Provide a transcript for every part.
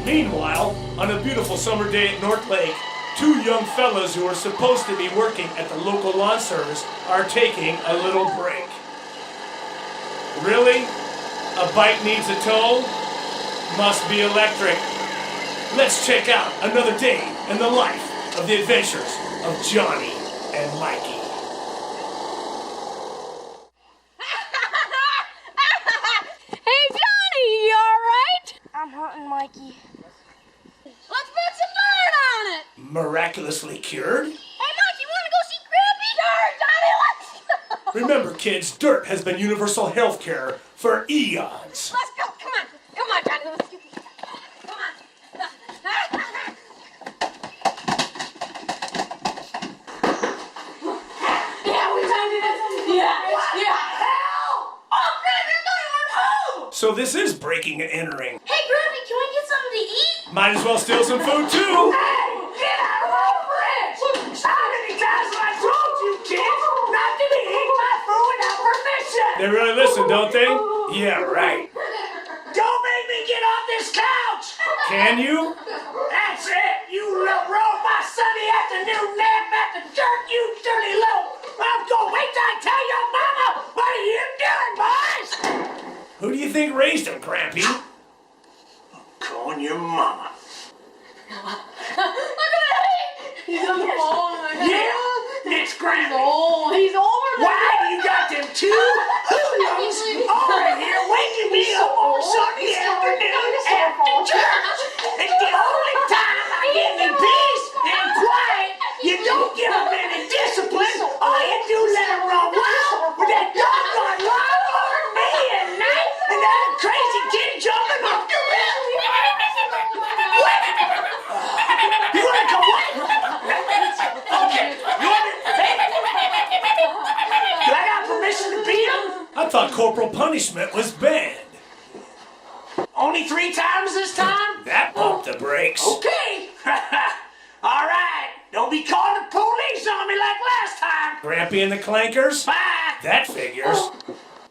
Meanwhile, on a beautiful summer day at North Lake, two young fellas who are supposed to be working at the local lawn service are taking a little break. Really? A bike needs a tow? Must be electric. Let's check out another day in the life of the adventures of Johnny and Mikey. Hey Johnny, you alright? I'm hunting Mikey. Let's put some dirt on it! Miraculously cured? Hey Mike, you wanna go see Grampy? Sure, Johnny, let's go! Remember kids, dirt has been universal health care for eons. Let's go, come on Johnny, let's get these. Come on. Yeah, we time to do this. Yeah. What the hell? Oh, Grampy, I thought you were home! So this is breaking and entering. Hey Grampy, can we get something to eat? Might as well steal some food too. Hey, get out of my fridge! How many times have I told you kids not to be eating my food without permission? They really listen, don't they? Yeah, right. Don't make me get off this couch! Can you? That's it! You ruined my Sunday afternoon nap at the church, you dirty little... I'm going wait till I tell your mama! What are you doing, boys? Who do you think raised him, Grampy? Calling your mama. Look at that! He's on the phone. Yeah, it's Granny. Oh, he's over there. Why do you got them two hoodlums over here waking me up on Sunday afternoon after church? It's the only time I get any peace and quiet. You don't give them any discipline. All you do let them run wild with that doggone lawnmower at me at night and that crazy kid jumping off the roof. What? You want to come what? Okay. You want me? Do I got permission to beat him? I thought corporal punishment was banned. Only 3 times this time? That pumped the brakes. Okay. All right. Don't be calling the police on me like last time. Grampy and the Clankers? Bye. That figures.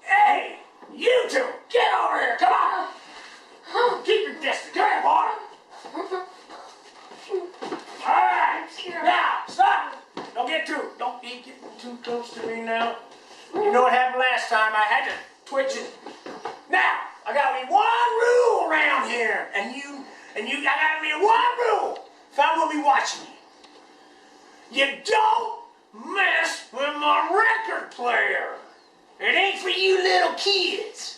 Hey, you two, get over here. Come on. Keep your distance. Come here, boy. All right. Now, stop. Don't get too close to me now. You know what happened last time? I had to twitch it. Now, I got me one rule around here, and you got me one rule. If I'm gonna be watching you, you don't mess with my record player. It ain't for you little kids.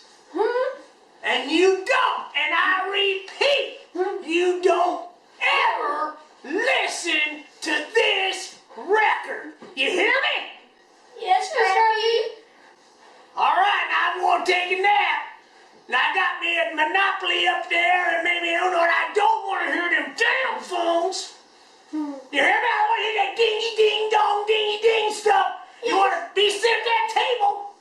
And you don't, and I repeat, you don't ever listen to this record. You hear me? Yes, Grampy. All right, now I'm gonna take a nap. Now I got me a Monopoly up there, and maybe I don't want to hear them damn phones. You hear me? I want to hear that dingy ding dong, dingy ding stuff. You want to be sitting at that table,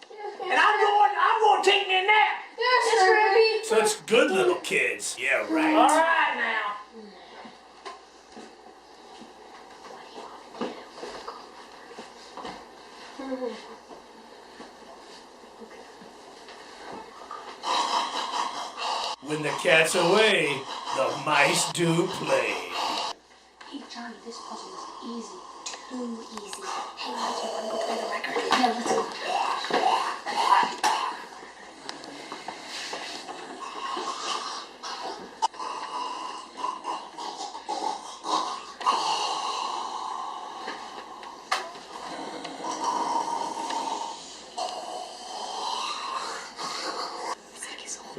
and I'm going to take me a nap. Yes, Grampy. Such good little kids. Yeah, All right. right now. When the cat's away, the mice do play. Hey, Johnny, this puzzle is easy. Too easy. Hey, Mike, you want to go play the record? Yeah, let's go.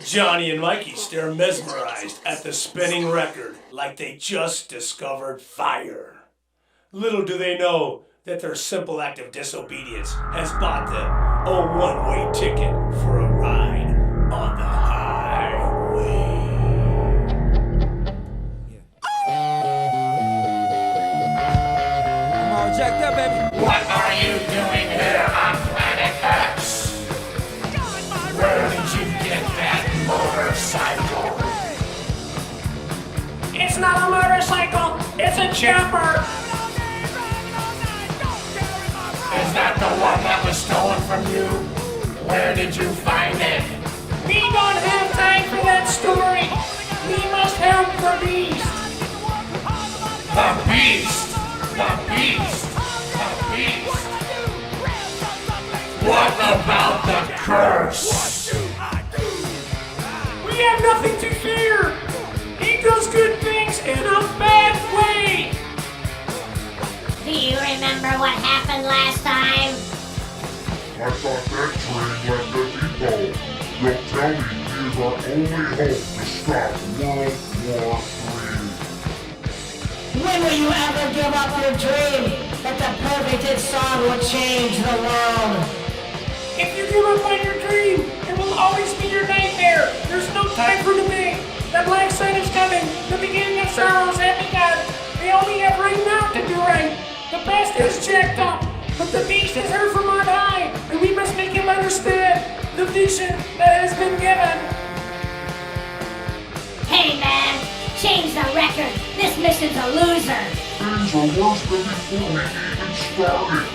Johnny and Mikey stare mesmerized at the spinning record like they just discovered fire. Little do they know that their simple act of disobedience has bought them a one-way ticket for a ride on the highway. I'm all jacked up, baby. What are you doing here on planet X? Where did you get that motorcycle? It's not a motorcycle, it's a chopper. Is that the one that was Where did you find it? We don't have time for that story. We must help the beast. The beast! The beast! The beast! What about the curse? We have nothing to fear. He does good things in a bad way. Do you remember what happened last time? I thought that train left the depot. Don't tell me he is our only hope to stop World War III. When will you ever give up your dream that the perfect hit song will change the world? If you give up on your dream, it will always be your nightmare. There's no time for debate. The black sun is coming. The beginning of sorrows have begun. We only have right now to do right. The past is checked up, but the beast is heard from on high, and we must make him understand the vision that has been given. Hey man, change the record. This mission's a loser. Things are worse than before we even started.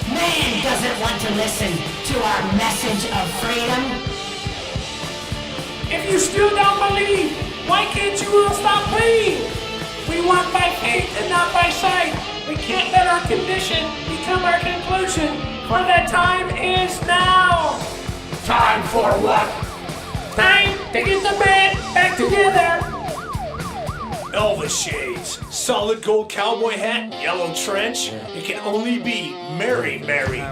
Man doesn't want to listen to our message of freedom. If you still don't believe, why can't you all stop playing? We walk by faith and not by sight. We can't let our condition become our conclusion, for the time is now. Time for what? Time to get the band back together. Elvis shades, solid gold cowboy hat, yellow trench. It can only be Mary,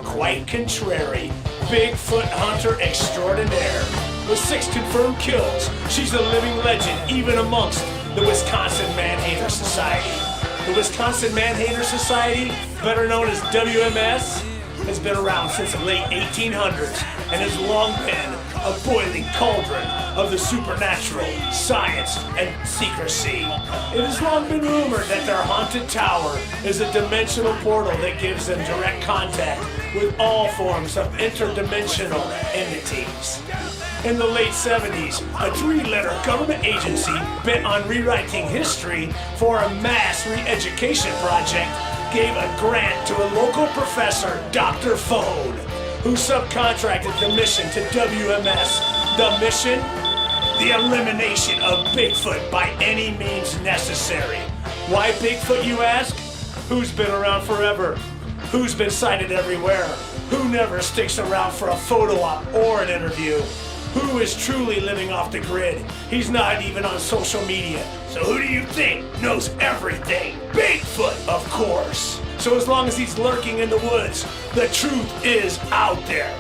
quite contrary. Bigfoot hunter extraordinaire. With 6 confirmed kills, she's a living legend even amongst the Wisconsin Man-Hater Society. The Wisconsin Man-Hater Society, better known as WMS, has been around since the late 1800s and has long been a boiling cauldron of the supernatural, science, and secrecy. It has long been rumored that their haunted tower is a dimensional portal that gives them direct contact with all forms of interdimensional entities. In the late 70s, a 3-letter government agency bent on rewriting history for a mass re-education project gave a grant to a local professor, Dr. Phone, who subcontracted the mission to WMS. The mission? The elimination of Bigfoot by any means necessary. Why Bigfoot, you ask? Who's been around forever? Who's been sighted everywhere? Who never sticks around for a photo op or an interview? Who is truly living off the grid? He's not even on social media. So who do you think knows everything? Bigfoot, of course. So as long as he's lurking in the woods, the truth is out there.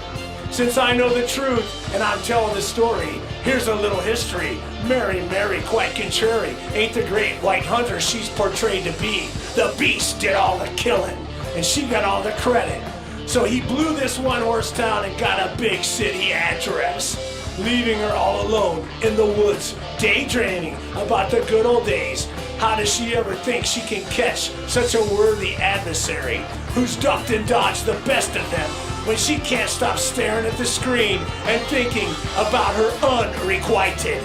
Since I know the truth and I'm telling the story, here's a little history. Mary, quite contrary, ain't the great white hunter she's portrayed to be. The beast did all the killing, and she got all the credit. So he blew this one-horse town and got a big city address, leaving her all alone in the woods, daydreaming about the good old days. How does she ever think she can catch such a worthy adversary who's ducked and dodged the best of them when she can't stop staring at the screen and thinking about her unrequited?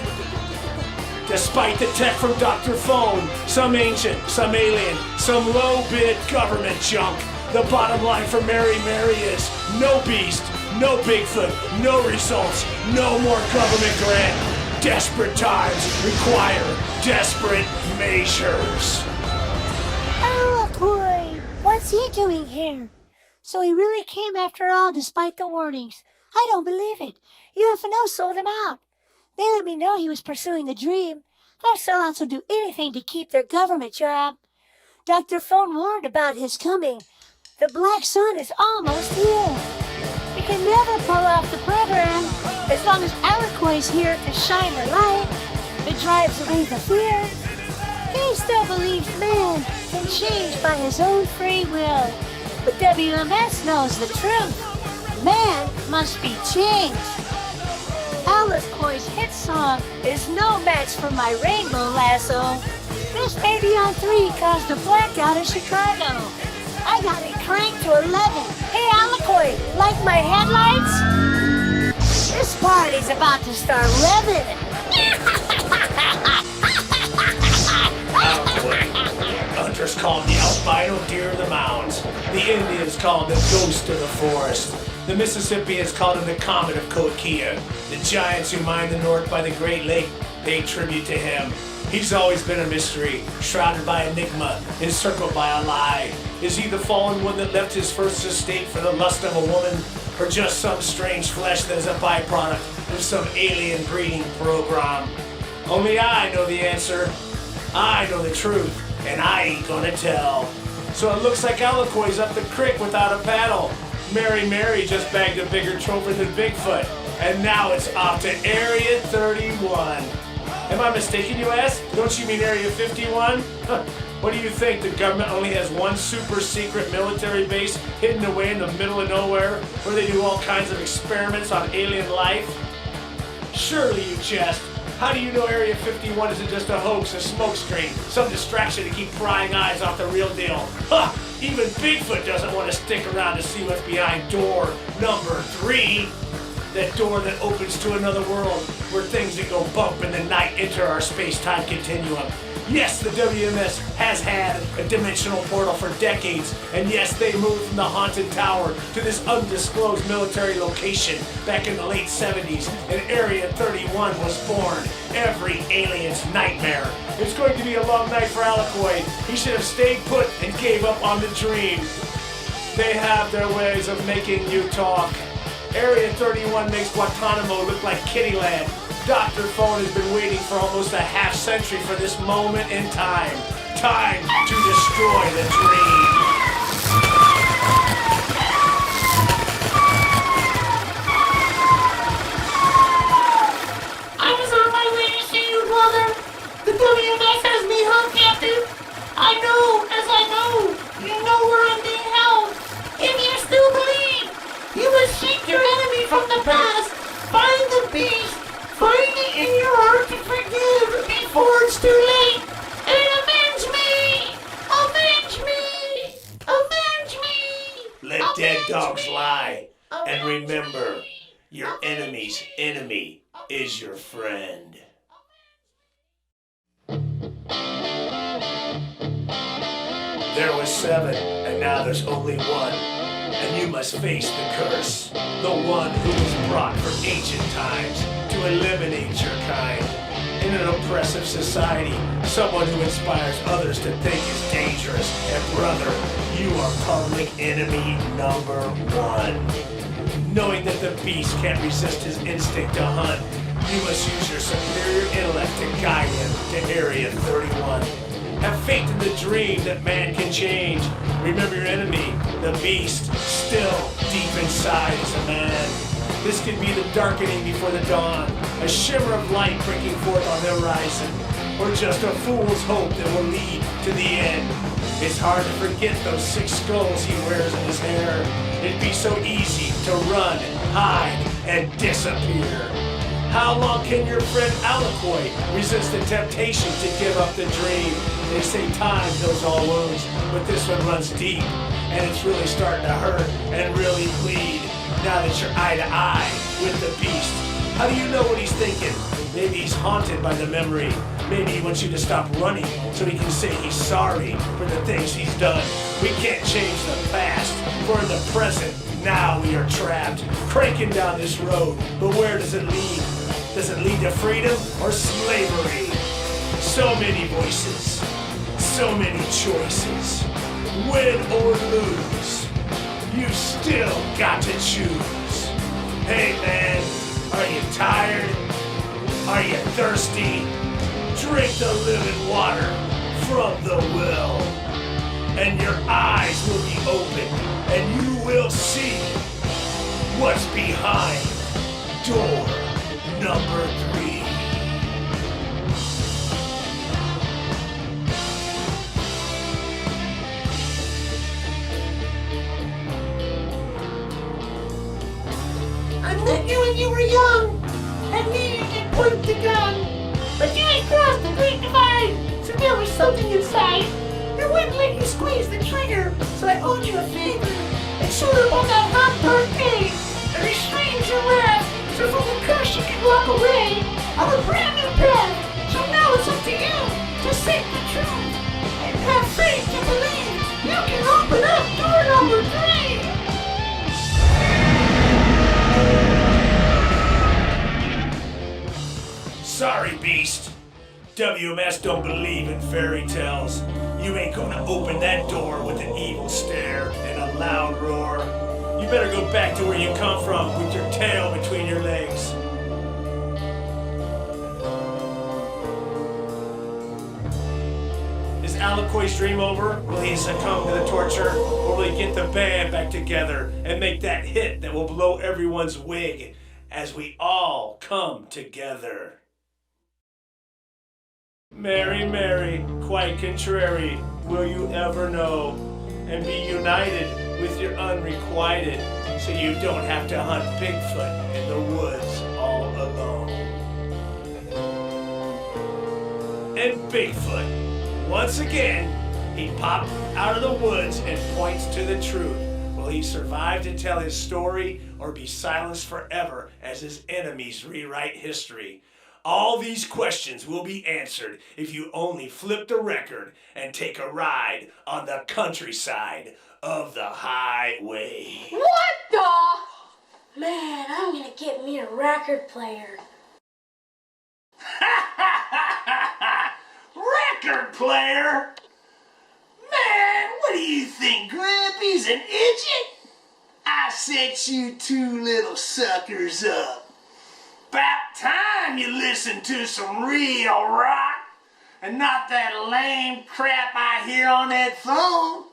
Despite the tech from Dr. Phone, some ancient, some alien, some low-bid government junk, the bottom line for Mary is no beast, no Bigfoot, no results, no more government grant. Desperate times require desperate measures. Oh, boy. What's he doing here? So he really came after all despite the warnings. I don't believe it. UFO sold him out. They let me know he was pursuing the dream. Those sellouts will do anything to keep their government job. Dr. Phone warned about his coming. The black sun is almost here. We can never pull off the program as long as Alicoy's here to shine the light that drives away the fear. He still believes man can change by his own free will. But WMS knows the truth. Man must be changed. Alicoy's hit song is no match for my Rainbow Lasso. This baby on 3 caused a blackout in Chicago. I got it cranked to 11. Hey, Alicoy, like my headlights? This party's about to start revving. Hunters call him the albino deer of the mountains. The Indians call him the ghost of the forest. The Mississippians called him the Comet of Kokia. The giants who mine the north by the Great Lake paid tribute to him. He's always been a mystery, shrouded by enigma, encircled by a lie. Is he the fallen one that left his first estate for the lust of a woman? Or just some strange flesh that is a byproduct of some alien breeding program? Only I know the answer. I know the truth, and I ain't gonna tell. So it looks like Alakoy's up the creek without a paddle. Mary just bagged a bigger trophy than Bigfoot, and now it's off to Area 31. Am I mistaken, you ask? Don't you mean Area 51? What do you think? The government only has one super secret military base hidden away in the middle of nowhere where they do all kinds of experiments on alien life? Surely you jest. How do you know Area 51 isn't just a hoax, a smokescreen, some distraction to keep prying eyes off the real deal? Ha! Even Bigfoot doesn't want to stick around to see what's behind door number 3. That door that opens to another world where things that go bump in the night enter our space-time continuum. Yes, the WMS has had a dimensional portal for decades, and yes, they moved from the haunted tower to this undisclosed military location back in the late 70s, and Area 31 was born, every alien's nightmare. It's going to be a long night for Alakoy. He should have stayed put and gave up on the dream. They have their ways of making you talk. Area 31 makes Guantanamo look like Kittyland. Dr. Phone has been waiting for almost a half century for this moment in time. Time to destroy the dream. I was on my way to see you, brother. The WMS has me hung captive. I know, as I know, you know where I'm being held. If you still believe, you must seek your enemy from the past. Find the beast. Find it in your heart to forgive before it's too late. And avenge me! Avenge me! Avenge me! Let dead dogs lie. And remember, your enemy's enemy is your friend. There was 7, and now there's only 1. And you must face the curse, the one who was brought from ancient times to eliminate your kind. In an oppressive society, someone who inspires others to think is dangerous. And brother, you are public enemy number 1. Knowing that the beast can't resist his instinct to hunt, you must use your superior intellect to guide him to Area 31. Have faith in the dream that man can change. Remember your enemy, the beast, still deep inside is a man. This could be the darkening before the dawn, a shimmer of light breaking forth on the horizon, or just a fool's hope that will lead to the end. It's hard to forget those 6 skulls he wears in his hair. It'd be so easy to run, hide, and disappear. How long can your friend Alakoy resist the temptation to give up the dream? They say time heals all wounds, but this one runs deep, and it's really starting to hurt and really bleed now that you're eye to eye with the beast. How do you know what he's thinking? Maybe he's haunted by the memory. Maybe he wants you to stop running so he can say he's sorry for the things he's done. We can't change the past, for in the present, now we are trapped, cranking down this road. But where does it lead? Does it lead to freedom or slavery? So many voices, so many choices. Win or lose, you still got to choose. Hey man, are you tired? Are you thirsty? Drink the living water from the well, and your eyes will be open, and you will see what's behind door number 3. I met you when you were young, and me you can point the gun. But you had crossed the great divide, so there was something inside. It wouldn't let you squeeze the trigger, so I owed you a favor. And showed up on that hot dark day, and restrained your wrath, so from the curse you could walk away on a brand new path. So now it's up to you to seek the truth, and have faith to believe you can open up door number 3. WMS don't believe in fairy tales. You ain't gonna open that door with an evil stare and a loud roar. You better go back to where you come from with your tail between your legs. Is Alakoy's dream over? Will he succumb to the torture? Or will he get the band back together and make that hit that will blow everyone's wig as we all come together? Mary, Mary, quite contrary, will you ever know and be united with your unrequited so you don't have to hunt Bigfoot in the woods all alone? And Bigfoot, once again, he popped out of the woods and points to the truth. Will he survive to tell his story or be silenced forever as his enemies rewrite history? All these questions will be answered if you only flip the record and take a ride on the countryside of the highway. What the? Man, I'm gonna get me a record player. Record player? Man, what do you think, Grampy's an idiot? I set you two little suckers up. About time you listen to some real rock and not that lame crap I hear on that phone.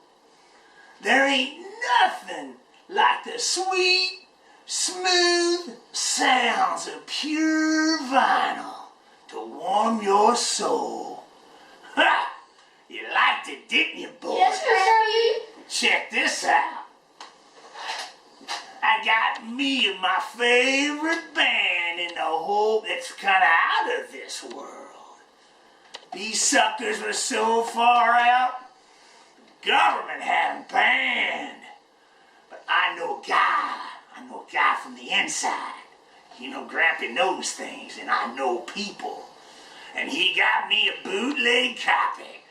There ain't nothing like the sweet, smooth sounds of pure vinyl to warm your soul. Ha! You liked it, didn't you, boys? Yes, sir. Check this out. I got me and my favorite band in the whole that's kind of out of this world. These suckers were so far out, the government had them banned. But I know a guy from the inside. You know, Grampy knows things, and I know people. And he got me a bootleg copy.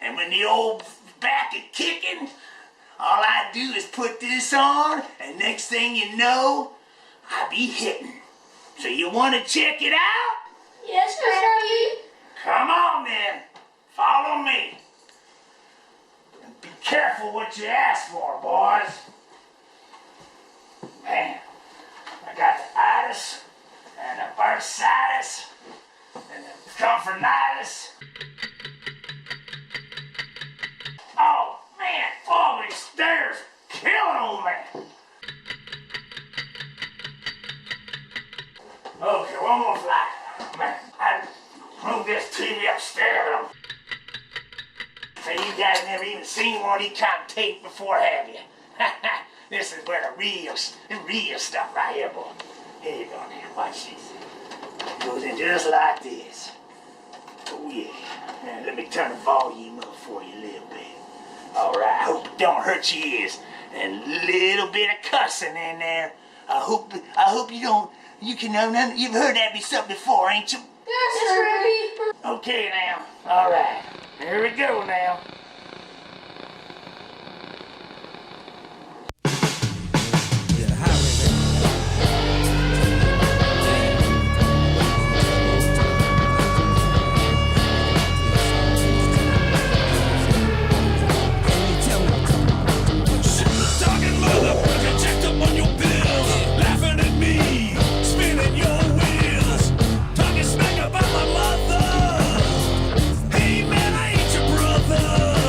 And when the old back is kicking, all I do is put this on, and next thing you know, I be hitting. So you want to check it out? Yes, sir. Come on then, follow me. And be careful what you ask for, boys. Man, I got the itis, and the bursitis, and the comfortitis. Oh man, all these stairs killing on me. Okay, one more flight. Man, I moved this TV upstairs. So you guys never even seen one of these kind of tape before, have you? This is where the real stuff right here, boy. Here you go now, watch this. It goes in just like this. Oh yeah. Now, let me turn the volume up for you a little bit. Alright, hope it don't hurt your ears. And a little bit of cussing in there. I hope you don't, you've heard that be something before, ain't you? Yes, sir. Okay now, alright. Here we go now. Hey man, I ain't your brother.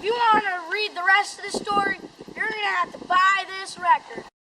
If you want to read the rest of the story, you're going to have to buy this record.